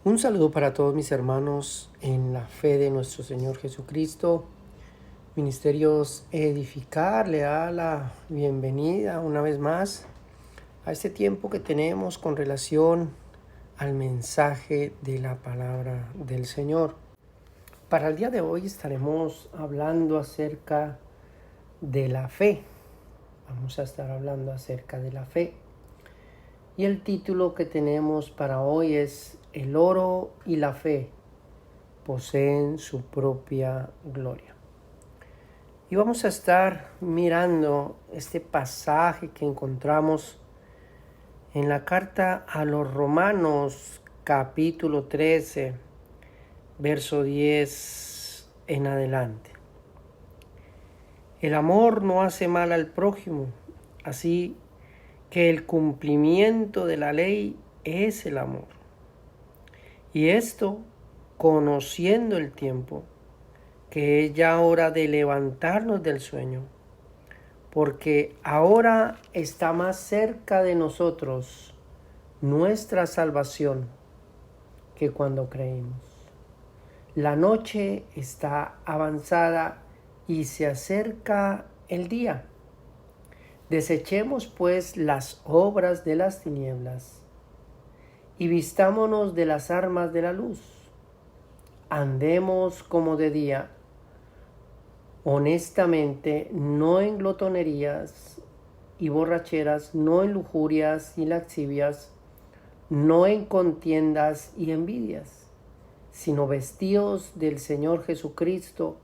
Un saludo para todos mis hermanos en la fe de nuestro Señor Jesucristo. Ministerios Edificar le da la bienvenida una vez más a este tiempo que tenemos con relación al mensaje de la palabra del Señor. Para el día de hoy estaremos hablando acerca de la fe. Vamos a estar hablando acerca de la fe. Y el título que tenemos para hoy es El oro y la fe poseen su propia gloria. Y vamos a estar mirando este pasaje que encontramos en la carta a los Romanos, capítulo 13, verso 10 en adelante. El amor no hace mal al prójimo, así que el cumplimiento de la ley es el amor. Y esto, conociendo el tiempo, que es ya hora de levantarnos del sueño, porque ahora está más cerca de nosotros nuestra salvación que cuando creímos. La noche está avanzada y se acerca el día. Desechemos pues las obras de las tinieblas y vistámonos de las armas de la luz. Andemos como de día, honestamente, no en glotonerías y borracheras, no en lujurias y lascivias, no en contiendas y envidias, sino vestíos del Señor Jesucristo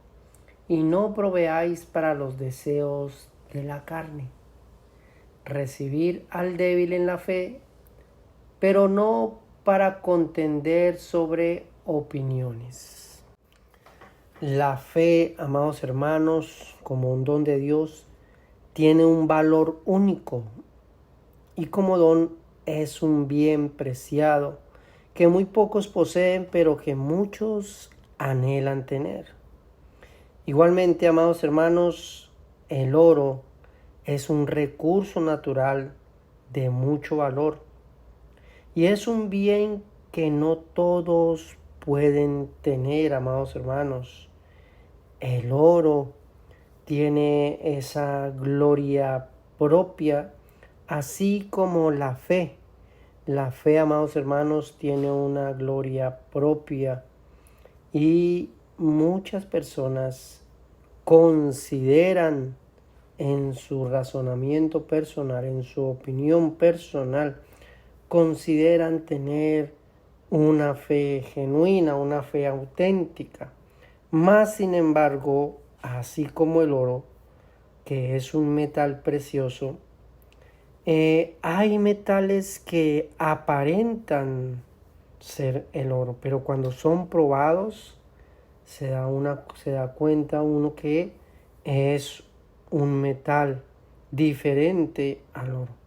y no proveáis para los deseos de la carne. Recibir al débil en la fe, pero no para contender sobre opiniones. La fe, amados hermanos, como un don de Dios, tiene un valor único y como don es un bien preciado que muy pocos poseen, pero que muchos anhelan tener. Igualmente, amados hermanos, el oro es un recurso natural de mucho valor y es un bien que no todos pueden tener, amados hermanos. El oro tiene esa gloria propia, así como la fe. La fe, amados hermanos, tiene una gloria propia y muchas personas consideran en su razonamiento personal, en su opinión personal, consideran tener una fe genuina, una fe auténtica. Mas, sin embargo, así como el oro, que es un metal precioso, hay metales que aparentan ser el oro, pero cuando son probados se da cuenta uno que es un metal diferente al oro.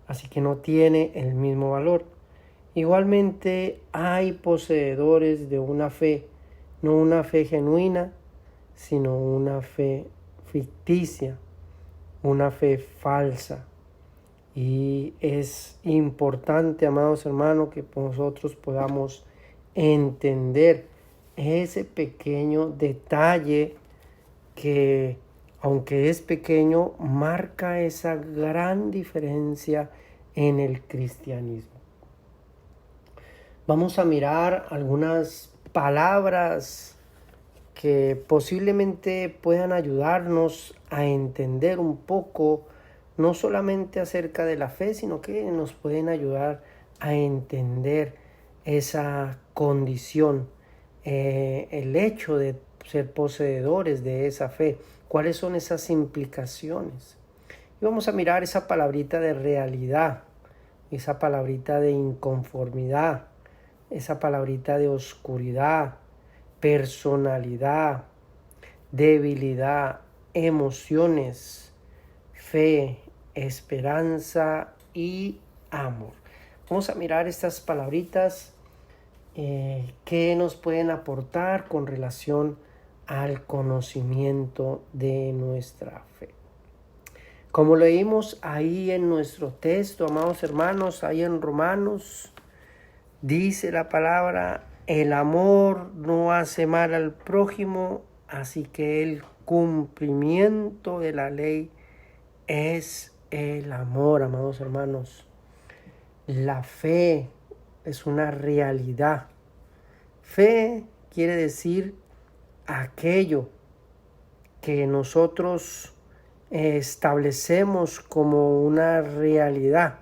Así que no tiene el mismo valor. Igualmente hay poseedores de una fe, no una fe genuina, sino una fe ficticia, una fe falsa. Y es importante, amados hermanos, que nosotros podamos entender ese pequeño detalle que, aunque es pequeño, marca esa gran diferencia en el cristianismo. Vamos a mirar algunas palabras que posiblemente puedan ayudarnos a entender un poco, no solamente acerca de la fe, sino que nos pueden ayudar a entender esa condición, el hecho de ser poseedores de esa fe, cuáles son esas implicaciones. Y vamos a mirar esa palabrita de realidad, esa palabrita de inconformidad, esa palabrita de oscuridad, personalidad, debilidad, emociones, fe, esperanza y amor. Vamos a mirar estas palabritas que nos pueden aportar con relación al conocimiento de nuestra fe. Como leímos ahí en nuestro texto, amados hermanos, ahí en Romanos, Dice la palabra, el amor no hace mal al prójimo, así que el cumplimiento de la ley es el amor, amados hermanos. La fe es una realidad. Fe quiere decir aquello que nosotros establecemos como una realidad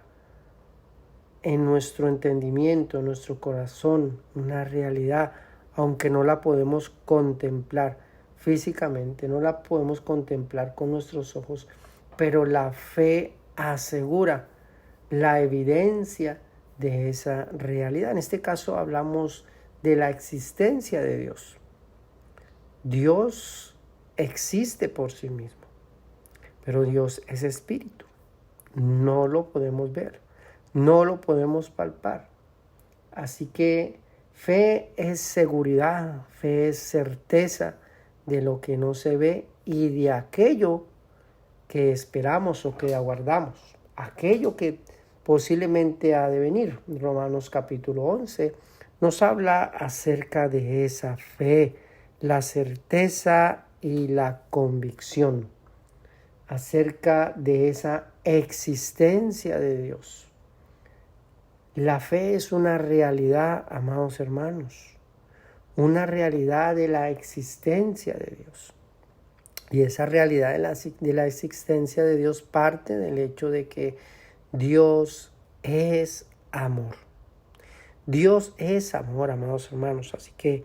en nuestro entendimiento, en nuestro corazón, una realidad, aunque no la podemos contemplar físicamente, no la podemos contemplar con nuestros ojos, pero la fe asegura la evidencia de esa realidad. En este caso hablamos de la existencia de Dios. Dios existe por sí mismo, pero Dios es espíritu. No lo podemos ver, no lo podemos palpar. Así que fe es seguridad, fe es certeza de lo que no se ve y de aquello que esperamos o que aguardamos, aquello que posiblemente ha de venir. Romanos capítulo 11 nos habla acerca de esa fe, la certeza y la convicción, acerca de esa existencia de Dios. La fe es una realidad, amados hermanos, una realidad de la existencia de Dios. Y esa realidad de la existencia de Dios parte del hecho de que Dios es amor. Dios es amor, amados hermanos. Así que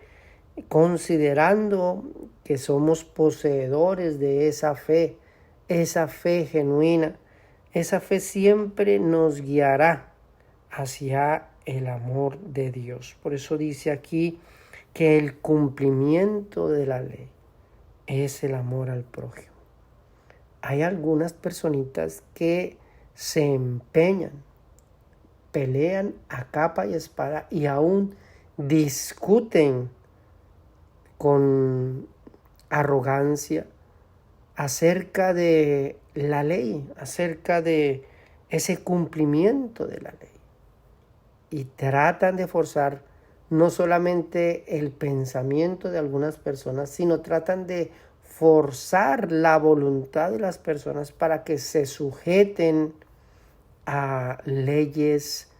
considerando que somos poseedores de esa fe genuina, esa fe siempre nos guiará hacia el amor de Dios. Por eso dice aquí que el cumplimiento de la ley es el amor al prójimo. Hay algunas personitas que se empeñan, pelean a capa y espada y aún discuten con arrogancia acerca de la ley, acerca de ese cumplimiento de la ley. Y tratan de forzar no solamente el pensamiento de algunas personas, sino tratan de forzar la voluntad de las personas para que se sujeten a leyes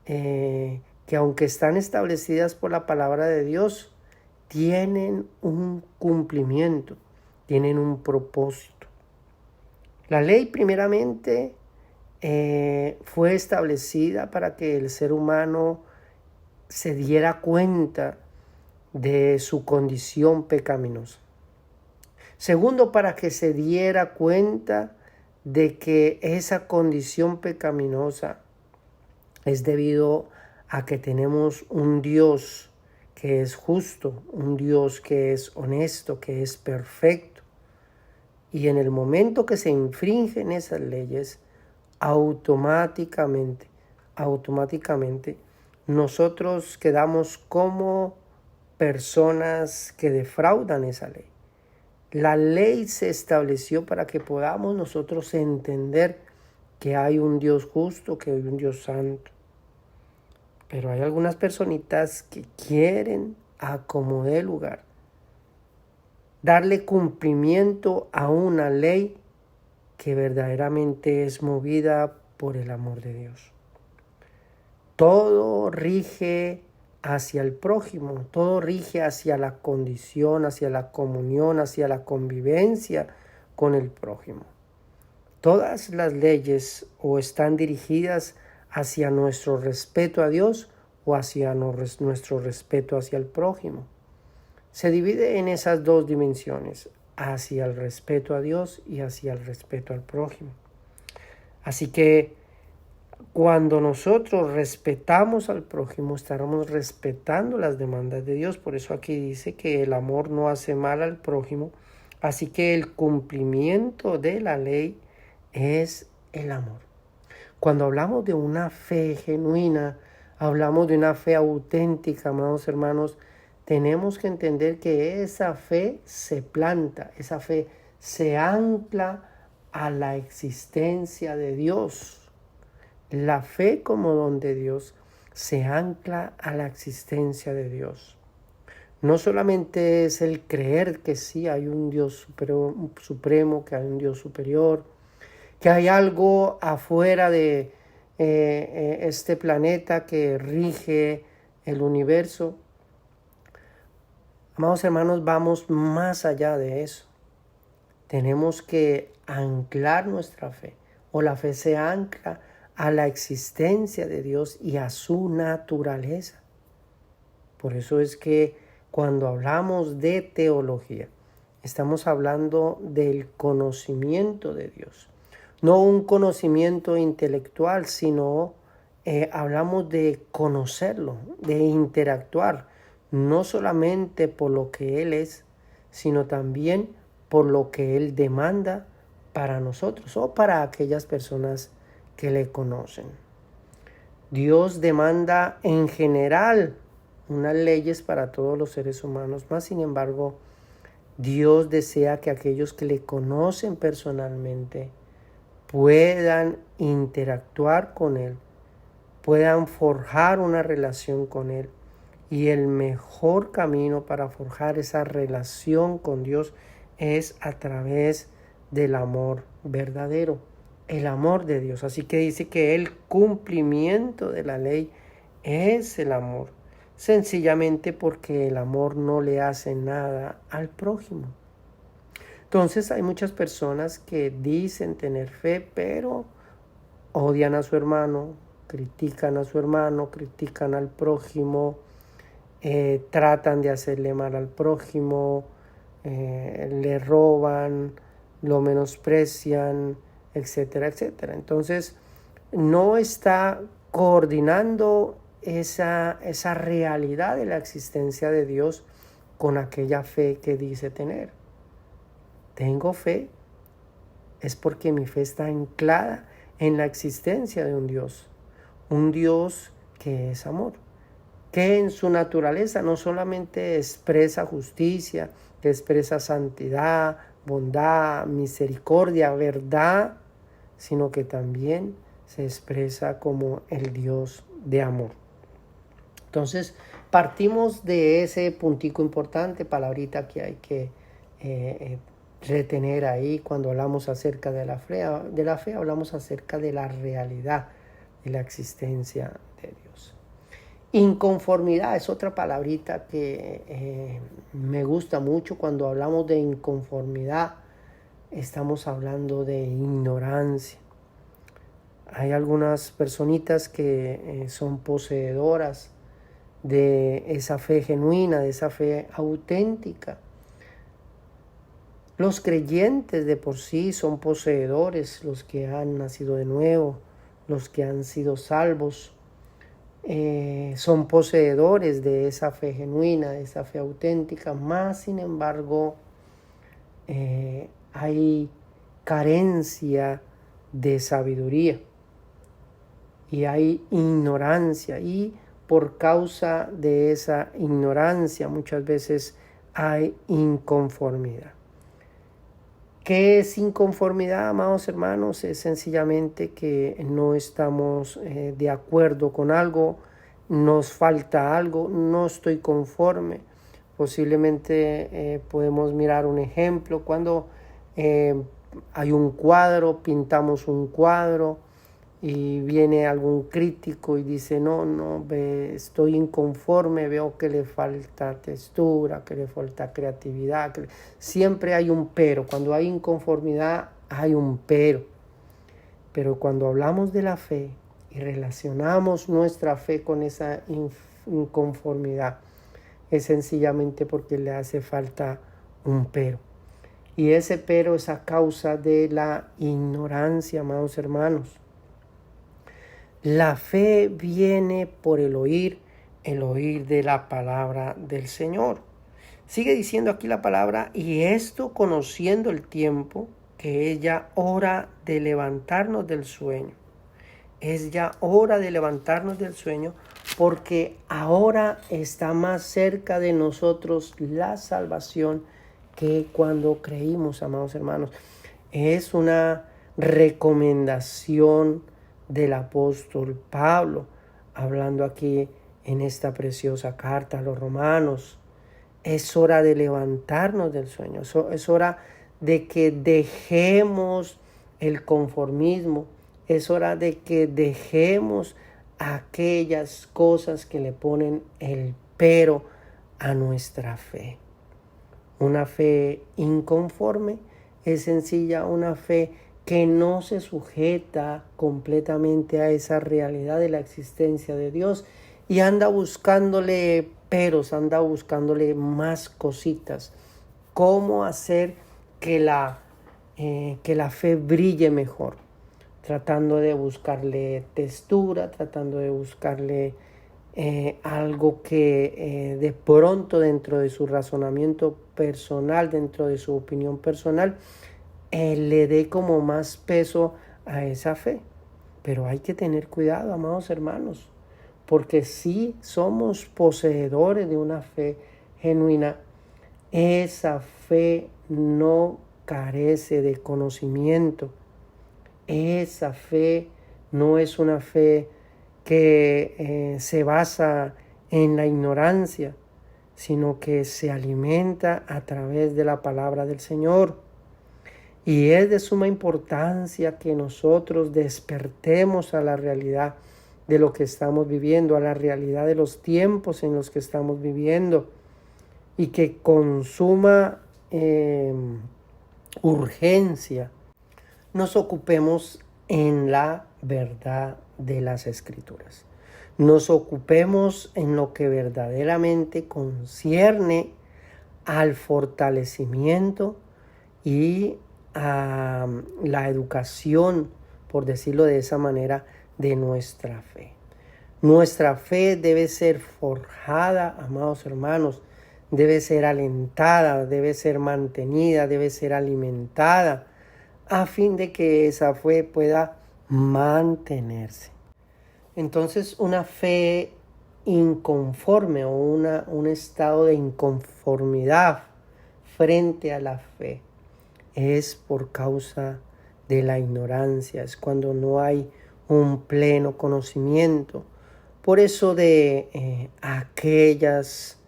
que aunque están establecidas por la palabra de Dios, tienen un cumplimiento, tienen un propósito. La ley primeramente fue establecida para que el ser humano se diera cuenta de su condición pecaminosa. Segundo, para que se diera cuenta de que esa condición pecaminosa es debido a que tenemos un Dios que es justo, un Dios que es honesto, que es perfecto. Y en el momento que se infringen esas leyes, automáticamente, nosotros quedamos como personas que defraudan esa ley. La ley se estableció para que podamos nosotros entender que hay un Dios justo, que hay un Dios santo. Pero hay algunas personitas que quieren a como dé lugar darle cumplimiento a una ley que verdaderamente es movida por el amor de Dios. Todo rige hacia el prójimo, todo rige hacia la condición, hacia la comunión, hacia la convivencia con el prójimo. Todas las leyes o están dirigidas hacia nuestro respeto a Dios o hacia nuestro respeto hacia el prójimo. Se divide en esas dos dimensiones, hacia el respeto a Dios y hacia el respeto al prójimo. Así que cuando nosotros respetamos al prójimo, estaremos respetando las demandas de Dios. Por eso aquí dice que el amor no hace mal al prójimo. Así que el cumplimiento de la ley es el amor. Cuando hablamos de una fe genuina, hablamos de una fe auténtica, amados hermanos, tenemos que entender que esa fe se planta, esa fe se ancla a la existencia de Dios. La fe como don de Dios se ancla a la existencia de Dios. No solamente es el creer que sí hay un Dios supremo, que hay un Dios superior, que hay algo afuera de este planeta que rige el universo. Amados hermanos, vamos más allá de eso. Tenemos que anclar nuestra fe, o la fe se ancla a la existencia de Dios y a su naturaleza. Por eso es que cuando hablamos de teología, estamos hablando del conocimiento de Dios. No un conocimiento intelectual, sino hablamos de conocerlo, de interactuar, no solamente por lo que Él es, sino también por lo que Él demanda para nosotros o para aquellas personas que le conocen. Dios demanda en general unas leyes para todos los seres humanos, más sin embargo, Dios desea que aquellos que le conocen personalmente puedan interactuar con Él, puedan forjar una relación con Él. Y el mejor camino para forjar esa relación con Dios es a través del amor verdadero, el amor de Dios. Así que dice que el cumplimiento de la ley es el amor, sencillamente porque el amor no le hace nada al prójimo. Entonces hay muchas personas que dicen tener fe, pero odian a su hermano, critican a su hermano, critican al prójimo, tratan de hacerle mal al prójimo, le roban, lo menosprecian, etcétera, etcétera. Entonces no está coordinando esa realidad de la existencia de Dios con aquella fe que dice tener. Tengo fe, es porque mi fe está anclada en la existencia de un Dios que es amor, que en su naturaleza no solamente expresa justicia, que expresa santidad, bondad, misericordia, verdad, sino que también se expresa como el Dios de amor. Entonces, partimos de ese puntico importante, palabrita que hay que retener ahí cuando hablamos acerca de la fe. Hablamos acerca de la realidad de la existencia de Dios. Inconformidad es otra palabrita que me gusta mucho. Cuando hablamos de inconformidad, estamos hablando de ignorancia. Hay algunas personitas que son poseedoras de esa fe genuina, de esa fe auténtica. Los creyentes de por sí son poseedores, los que han nacido de nuevo, los que han sido salvos, son poseedores de esa fe genuina, de esa fe auténtica. Más sin embargo, hay carencia de sabiduría y hay ignorancia, y por causa de esa ignorancia muchas veces hay inconformidad. ¿Qué es inconformidad, amados hermanos? Es sencillamente que no estamos de acuerdo con algo, nos falta algo, no estoy conforme. Posiblemente podemos mirar un ejemplo cuando hay un cuadro, pintamos un cuadro y viene algún crítico y dice, no, estoy inconforme, veo que le falta textura, que le falta creatividad. Siempre hay un pero. Cuando hay inconformidad, hay un pero. Pero cuando hablamos de la fe y relacionamos nuestra fe con esa inconformidad, es sencillamente porque le hace falta un pero. Y ese pero es a causa de la ignorancia, amados hermanos. La fe viene por el oír de la palabra del Señor. Sigue diciendo aquí la palabra, y esto conociendo el tiempo, que es ya hora de levantarnos del sueño. Es ya hora de levantarnos del sueño, porque ahora está más cerca de nosotros la salvación que cuando creímos, amados hermanos. Es una recomendación del apóstol Pablo hablando aquí en esta preciosa carta a los romanos. Es hora de levantarnos del sueño. Es hora de que dejemos el conformismo. Es hora de que dejemos aquellas cosas que le ponen el pero a nuestra fe. Una fe inconforme es sencilla, una fe que no se sujeta completamente a esa realidad de la existencia de Dios y anda buscándole peros, anda buscándole más cositas. ¿Cómo hacer que la fe brille mejor? Tratando de buscarle textura, tratando de buscarle algo que de pronto dentro de su razonamiento personal, dentro de su opinión personal, le dé como más peso a esa fe. Pero hay que tener cuidado, amados hermanos, porque si somos poseedores de una fe genuina, esa fe no carece de conocimiento. Esa fe no es una fe que se basa en la ignorancia, sino que se alimenta a través de la palabra del Señor. Y es de suma importancia que nosotros despertemos a la realidad de lo que estamos viviendo, a la realidad de los tiempos en los que estamos viviendo, y que con suma urgencia nos ocupemos en la verdad de las Escrituras. Nos ocupemos en lo que verdaderamente concierne al fortalecimiento y a la educación, por decirlo de esa manera, de nuestra fe. Nuestra fe debe ser forjada, amados hermanos, debe ser alentada, debe ser mantenida, debe ser alimentada, a fin de que esa fe pueda mantenerse. Entonces, una fe inconforme o un estado de inconformidad frente a la fe es por causa de la ignorancia, es cuando no hay un pleno conocimiento. Por eso de aquellas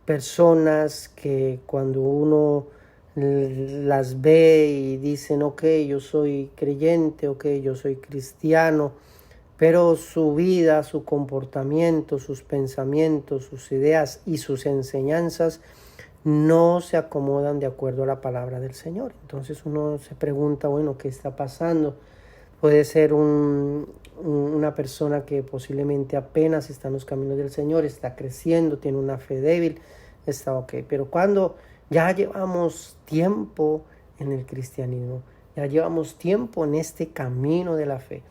personas que cuando uno las ve y dicen, ok, yo soy creyente, ok, yo soy cristiano, pero su vida, su comportamiento, sus pensamientos, sus ideas y sus enseñanzas no se acomodan de acuerdo a la palabra del Señor. Entonces uno se pregunta, bueno, ¿qué está pasando? Puede ser una persona que posiblemente apenas está en los caminos del Señor, está creciendo, tiene una fe débil, está ok. Pero cuando ya llevamos tiempo en el cristianismo, ya llevamos tiempo en este camino de la fe,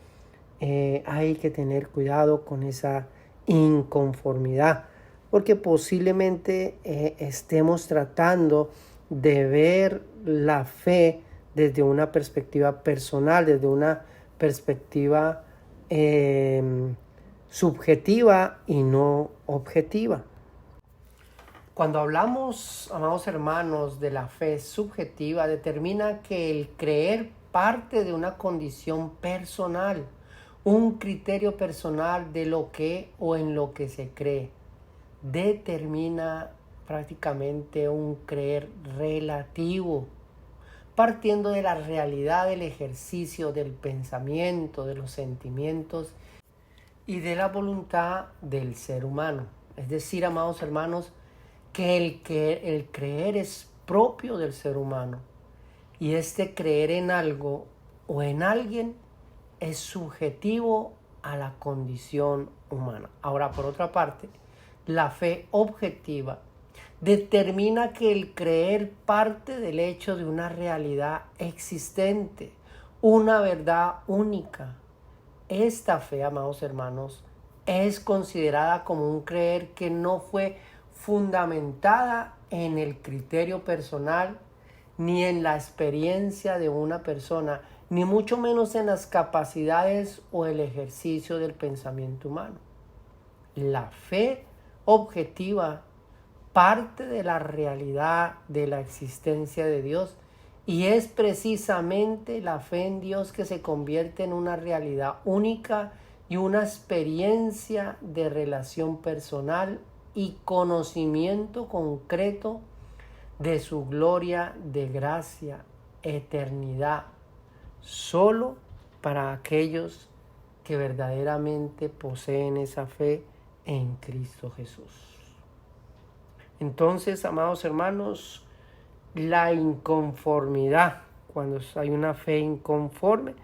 hay que tener cuidado con esa inconformidad, porque posiblemente estemos tratando de ver la fe desde una perspectiva personal, desde una perspectiva subjetiva y no objetiva. Cuando hablamos, amados hermanos, de la fe subjetiva, determina que el creer parte de una condición personal, un criterio personal de lo que o en lo que se cree. Determina prácticamente un creer relativo, partiendo de la realidad del ejercicio del pensamiento, de los sentimientos y de la voluntad del ser humano. Es decir, amados hermanos, que el creer es propio del ser humano, y este creer en algo o en alguien es subjetivo a la condición humana. Ahora, por otra parte, la fe objetiva determina que el creer parte del hecho de una realidad existente, una verdad única. Esta fe, amados hermanos, es considerada como un creer que no fue fundamentada en el criterio personal, ni en la experiencia de una persona, ni mucho menos en las capacidades o el ejercicio del pensamiento humano. La fe objetiva parte de la realidad de la existencia de Dios, y es precisamente la fe en Dios que se convierte en una realidad única y una experiencia de relación personal y conocimiento concreto de su gloria, de gracia, eternidad, solo para aquellos que verdaderamente poseen esa fe en Cristo Jesús. Entonces, amados hermanos, la inconformidad, cuando hay una fe inconforme,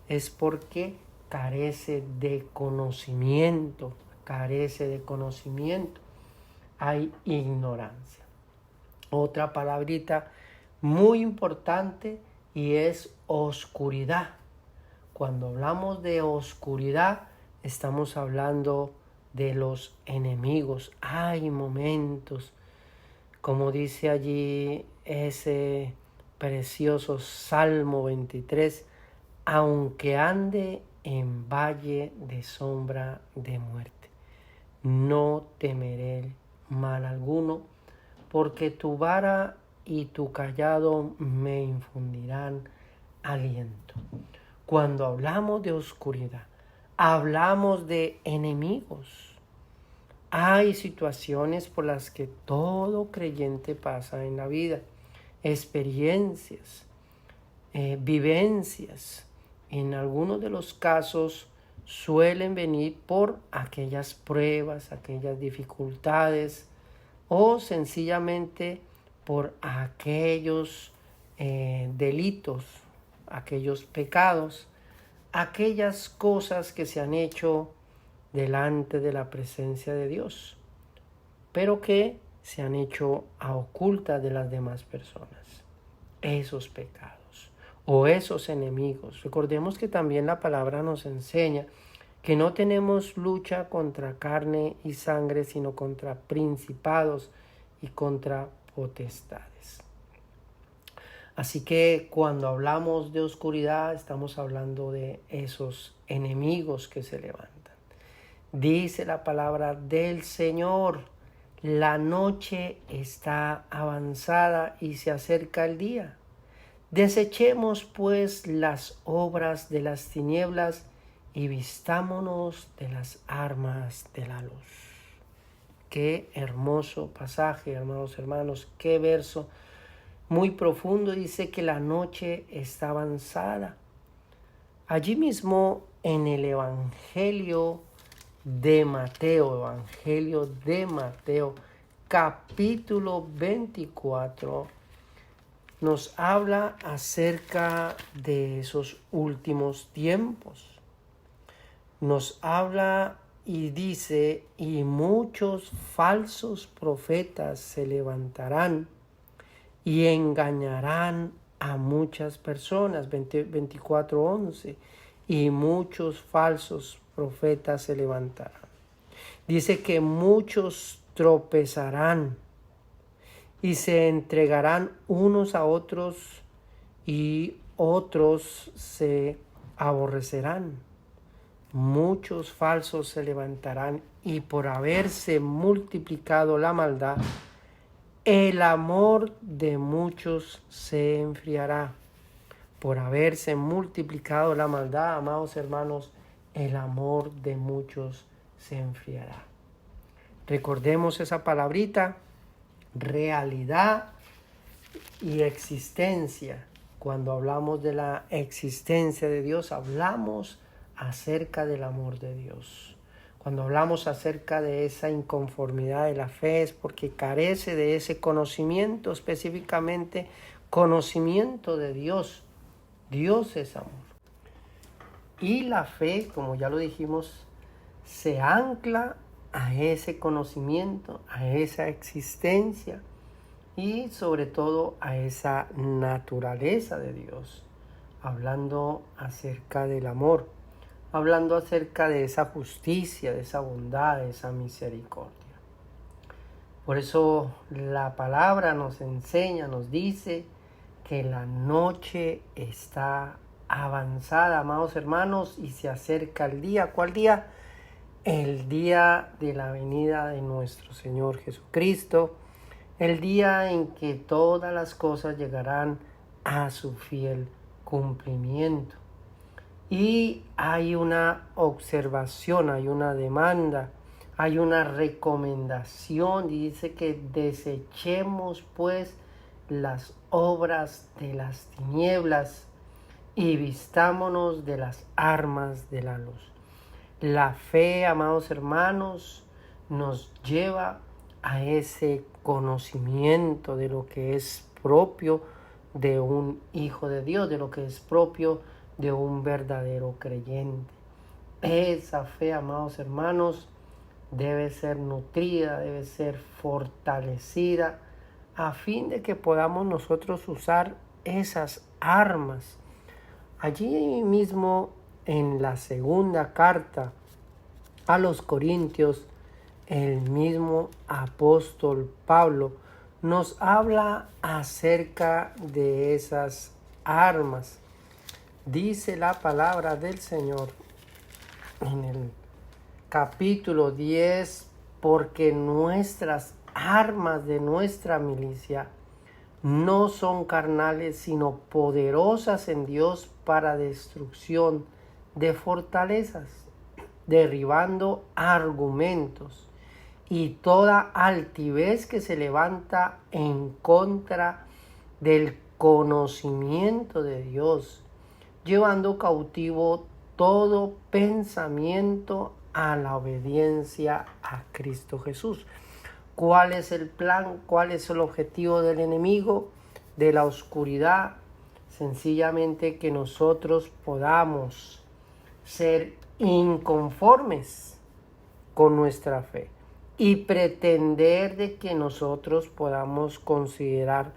es porque carece de conocimiento, hay ignorancia. Otra palabrita muy importante y es oscuridad. Cuando hablamos de oscuridad, estamos hablando de los enemigos. Hay momentos, como dice allí ese precioso Salmo 23, aunque ande en valle de sombra de muerte, no temeré mal alguno, porque tu vara y tu cayado me infundirán aliento. Cuando hablamos de oscuridad, hablamos de enemigos. Hay situaciones por las que todo creyente pasa en la vida, experiencias, vivencias. En algunos de los casos suelen venir por aquellas pruebas, aquellas dificultades o sencillamente por aquellos delitos, aquellos pecados, aquellas cosas que se han hecho delante de la presencia de Dios, pero que se han hecho a ocultas de las demás personas. Esos pecados o esos enemigos. Recordemos que también la palabra nos enseña que no tenemos lucha contra carne y sangre, sino contra principados y contra potestades. Así que cuando hablamos de oscuridad, estamos hablando de esos enemigos que se levantan. Dice la palabra del Señor, la noche está avanzada y se acerca el día. Desechemos pues las obras de las tinieblas y vistámonos de las armas de la luz. Qué hermoso pasaje, hermanos, qué verso muy profundo. Dice que la noche está avanzada. Allí mismo en el Evangelio de Mateo, capítulo 24, nos habla acerca de esos últimos tiempos. Nos habla y dice, y muchos falsos profetas se levantarán y engañarán a muchas personas. 24:11. Y muchos falsos profetas se levantarán. Dice que muchos tropezarán y se entregarán unos a otros y otros se aborrecerán. Muchos falsos se levantarán y por haberse multiplicado la maldad, el amor de muchos se enfriará. Por haberse multiplicado la maldad, amados hermanos, el amor de muchos se enfriará. Recordemos esa palabrita, realidad y existencia. Cuando hablamos de la existencia de Dios, hablamos acerca del amor de Dios. Cuando hablamos acerca de esa inconformidad de la fe es porque carece de ese conocimiento, específicamente conocimiento de Dios. Dios es amor. Y la fe, como ya lo dijimos, se ancla a ese conocimiento, a esa existencia y sobre todo a esa naturaleza de Dios, hablando acerca del amor, hablando acerca de esa justicia, de esa bondad, de esa misericordia. Por eso la palabra nos enseña, nos dice que la noche está avanzada, amados hermanos, y se acerca el día. ¿Cuál día? El día de la venida de nuestro Señor Jesucristo, el día en que todas las cosas llegarán a su fiel cumplimiento. Y hay una observación, hay una demanda, hay una recomendación. Dice que desechemos pues las obras de las tinieblas y vistámonos de las armas de la luz. La fe, amados hermanos, nos lleva a ese conocimiento de lo que es propio de un hijo de Dios, de lo que es propio de un verdadero creyente. Esa fe, amados hermanos, debe ser nutrida, debe ser fortalecida, a fin de que podamos nosotros usar esas armas. Allí mismo en la segunda carta a los Corintios, el mismo apóstol Pablo nos habla acerca de esas armas. Dice la palabra del Señor en el capítulo 10, porque nuestras armas de nuestra milicia no son carnales, sino poderosas en Dios para destrucción de fortalezas, derribando argumentos y toda altivez que se levanta en contra del conocimiento de Dios, llevando cautivo todo pensamiento a la obediencia a Cristo Jesús. ¿Cuál es el plan? ¿Cuál es el objetivo del enemigo, de la oscuridad? Sencillamente que nosotros podamos ser inconformes con nuestra fe y pretender de que nosotros podamos considerar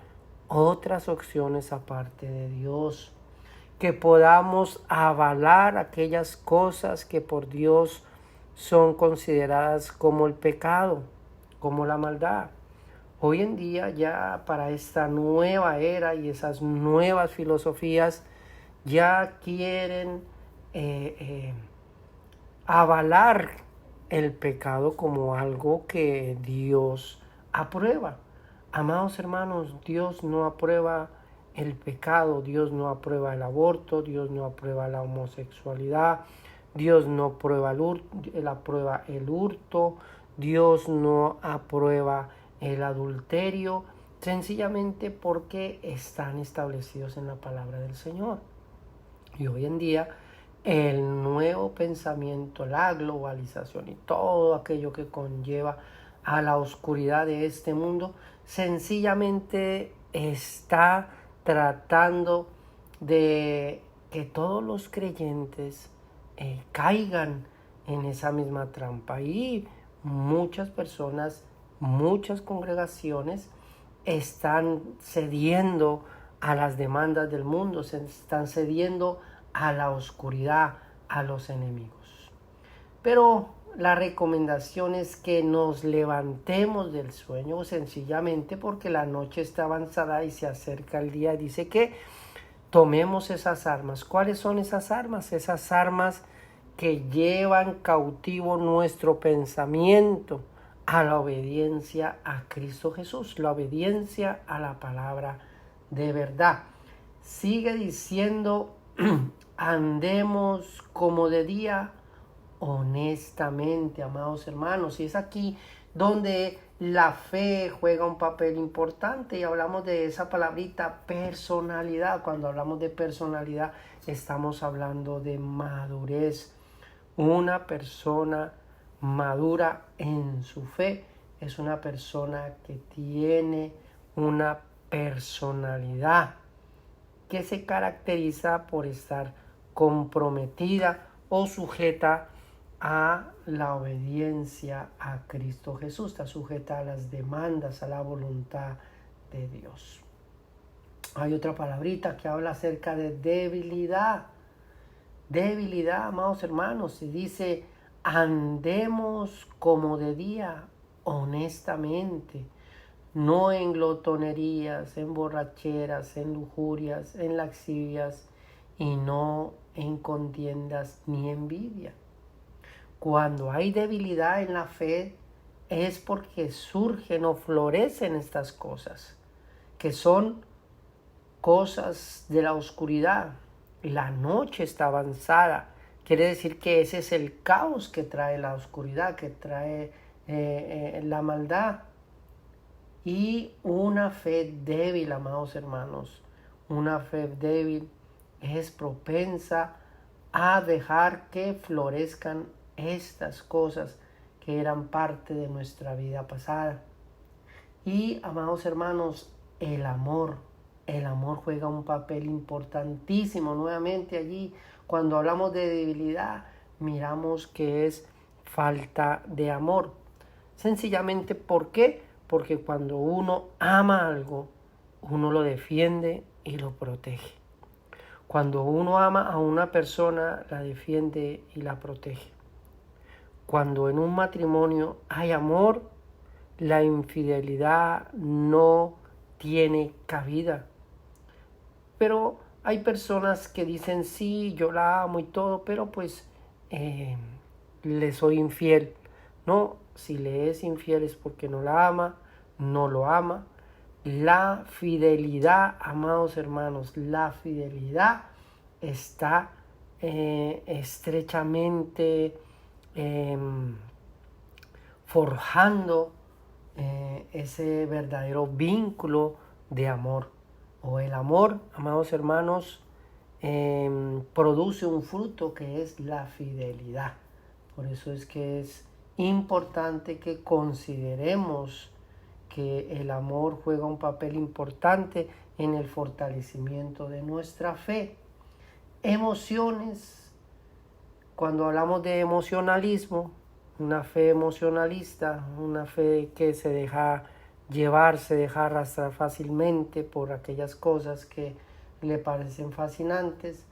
otras opciones aparte de Dios, que podamos avalar aquellas cosas que por Dios son consideradas como el pecado, como la maldad. Hoy en día ya para esta nueva era y esas nuevas filosofías ya quieren avalar el pecado como algo que Dios aprueba. Amados hermanos, Dios no aprueba el pecado, Dios no aprueba el aborto, Dios no aprueba la homosexualidad, Dios no aprueba el hurto, Dios no aprueba el adulterio, sencillamente porque están establecidos en la palabra del Señor. Y hoy en día el nuevo pensamiento, la globalización y todo aquello que conlleva a la oscuridad de este mundo, sencillamente está tratando de que todos los creyentes caigan en esa misma trampa. Y muchas personas, muchas congregaciones están cediendo a las demandas del mundo, se están cediendo a la oscuridad, a los enemigos. Pero la recomendación es que nos levantemos del sueño, sencillamente porque la noche está avanzada y se acerca el día. Dice que tomemos esas armas. ¿Cuáles son esas armas? Esas armas que llevan cautivo nuestro pensamiento a la obediencia a Cristo Jesús, la obediencia a la palabra de verdad. Sigue diciendo, andemos como de día, honestamente, amados hermanos. Y es aquí donde la fe juega un papel importante y hablamos de esa palabrita personalidad. Cuando hablamos de personalidad estamos hablando de madurez. Una persona madura en su fe es una persona que tiene una personalidad que se caracteriza por estar comprometida o sujeta a la obediencia a Cristo Jesús, está sujeta a las demandas, a la voluntad de Dios. Hay otra palabrita que habla acerca de debilidad. Debilidad, amados hermanos, y dice, andemos como de día, honestamente, no en glotonerías, en borracheras, en lujurias, en lascivias, y no en contiendas ni envidia. Cuando hay debilidad en la fe es porque surgen o florecen estas cosas, que son cosas de la oscuridad, la noche está avanzada. Quiere decir que ese es el caos que trae la oscuridad, que trae la maldad. Y una fe débil, amados hermanos, una fe débil es propensa a dejar que florezcan estas cosas que eran parte de nuestra vida pasada. Y, amados hermanos, el amor juega un papel importantísimo. Nuevamente allí, cuando hablamos de debilidad, miramos que es falta de amor. Sencillamente, ¿por qué? Porque cuando uno ama algo, uno lo defiende y lo protege. Cuando uno ama a una persona, la defiende y la protege. Cuando en un matrimonio hay amor, la infidelidad no tiene cabida. Pero hay personas que dicen, sí, yo la amo y todo, pero pues le soy infiel. No, si le es infiel es porque no la ama, no lo ama. La fidelidad, amados hermanos, la fidelidad está estrechamente forjando ese verdadero vínculo de amor. O el amor, amados hermanos, produce un fruto que es la fidelidad. Por eso es que es importante que consideremos que el amor juega un papel importante en el fortalecimiento de nuestra fe. Emociones, cuando hablamos de emocionalismo, una fe emocionalista, una fe que se deja llevar, se deja arrastrar fácilmente por aquellas cosas que le parecen fascinantes,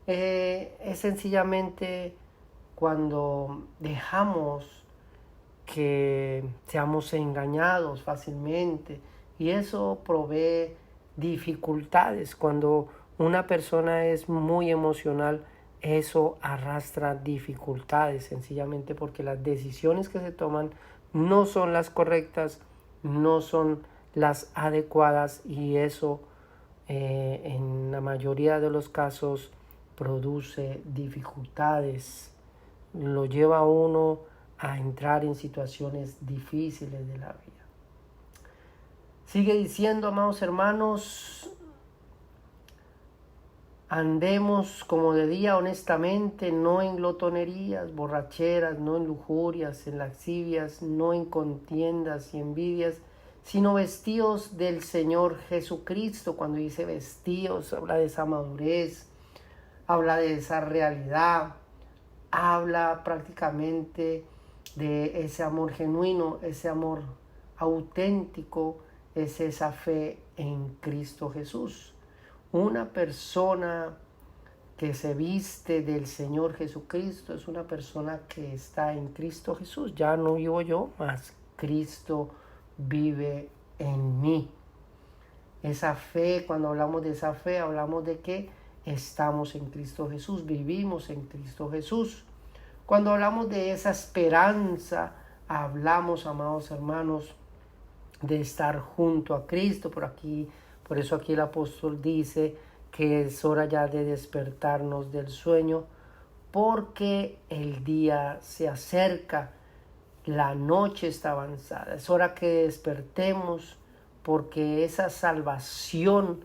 es sencillamente cuando dejamos que seamos engañados fácilmente, y eso provee dificultades. Cuando una persona es muy emocional, eso arrastra dificultades, sencillamente porque las decisiones que se toman no son las correctas, no son las adecuadas, y eso en la mayoría de los casos produce dificultades, lo lleva a uno a entrar en situaciones difíciles de la vida. Sigue diciendo, amados hermanos, andemos como de día honestamente, no en glotonerías, borracheras, no en lujurias, en lascivias, no en contiendas y envidias, sino vestidos del Señor Jesucristo. Cuando dice vestidos, habla de esa madurez, habla de esa realidad, habla prácticamente de ese amor genuino, ese amor auténtico, es esa fe en Cristo Jesús. Una persona que se viste del Señor Jesucristo es una persona que está en Cristo Jesús. Ya no vivo yo, mas Cristo vive en mí. Esa fe, cuando hablamos de esa fe, hablamos de que estamos en Cristo Jesús, vivimos en Cristo Jesús. Cuando hablamos de esa esperanza, hablamos, amados hermanos, de estar junto a Cristo. Por eso aquí el apóstol dice que es hora ya de despertarnos del sueño, porque el día se acerca, la noche está avanzada. Es hora que despertemos, porque esa salvación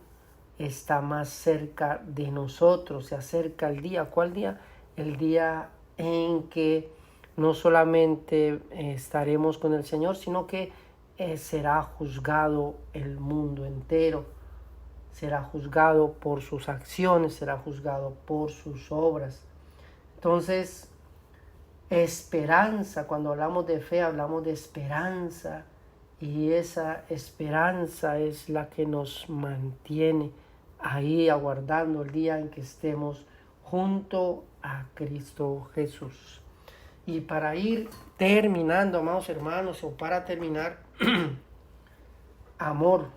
está más cerca de nosotros. Se acerca el día. ¿Cuál día? El día en que no solamente estaremos con el Señor, sino que será juzgado el mundo entero. Será juzgado por sus acciones, será juzgado por sus obras. Entonces, esperanza, cuando hablamos de fe, hablamos de esperanza, y esa esperanza es la que nos mantiene ahí aguardando el día en que estemos junto a Cristo Jesús. Y para ir terminando, amados hermanos, o para terminar, amor,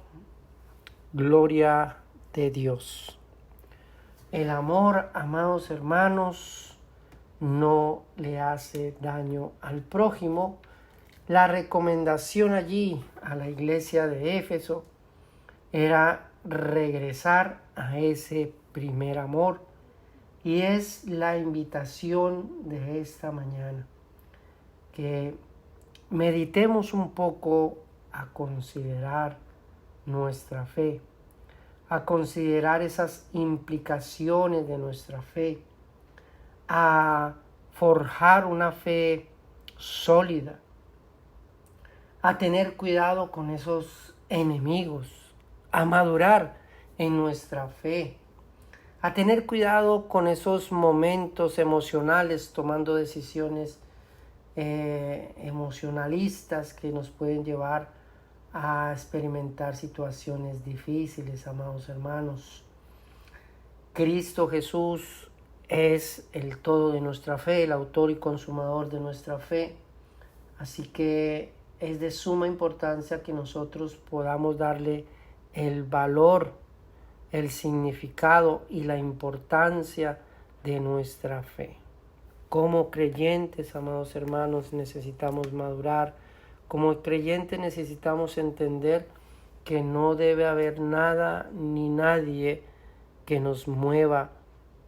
gloria de Dios. El amor, amados hermanos, no le hace daño al prójimo. La recomendación allí a la iglesia de Éfeso era regresar a ese primer amor, Y es la invitación de esta mañana, que meditemos un poco a considerar nuestra fe, a considerar esas implicaciones de nuestra fe, a forjar una fe sólida, a tener cuidado con esos enemigos, a madurar en nuestra fe, a tener cuidado con esos momentos emocionales, tomando decisiones emocionalistas que nos pueden llevar a experimentar situaciones difíciles, amados hermanos. Cristo Jesús es el todo de nuestra fe, el autor y consumador de nuestra fe. Así que es de suma importancia que nosotros podamos darle el valor, el significado y la importancia de nuestra fe. Como creyentes, amados hermanos, necesitamos madurar. Como creyentes necesitamos entender que no debe haber nada ni nadie que nos mueva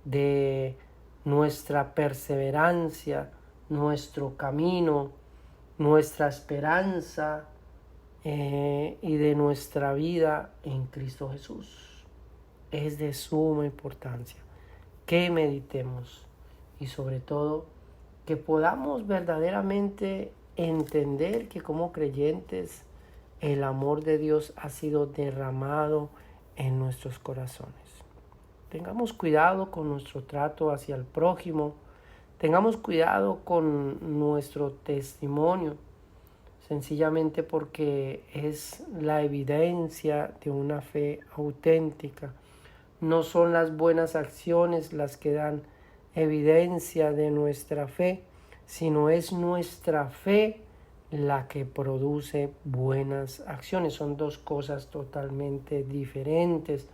de nuestra perseverancia, nuestro camino, nuestra esperanza y de nuestra vida en Cristo Jesús. Es de suma importancia que meditemos y sobre todo que podamos verdaderamente entender que como creyentes el amor de Dios ha sido derramado en nuestros corazones. Tengamos cuidado con nuestro trato hacia el prójimo, tengamos cuidado con nuestro testimonio, sencillamente porque es la evidencia de una fe auténtica. No son las buenas acciones las que dan evidencia de nuestra fe, sino es nuestra fe la que produce buenas acciones. Son dos cosas totalmente diferentes.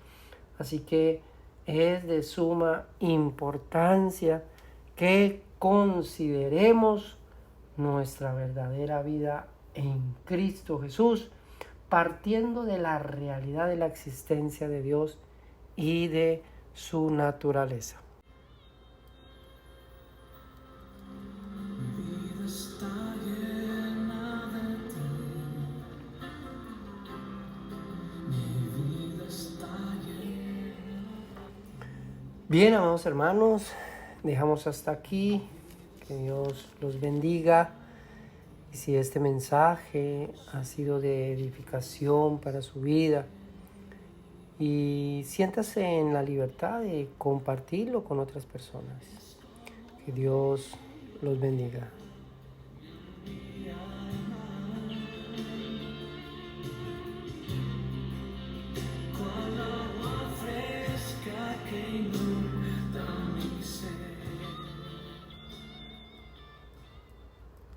Así que es de suma importancia que consideremos nuestra verdadera vida en Cristo Jesús, partiendo de la realidad de la existencia de Dios y de su naturaleza. Bien, amados hermanos, dejamos hasta aquí. Que Dios los bendiga. Y si este mensaje ha sido de edificación para su vida, y siéntase en la libertad de compartirlo con otras personas. Que Dios los bendiga.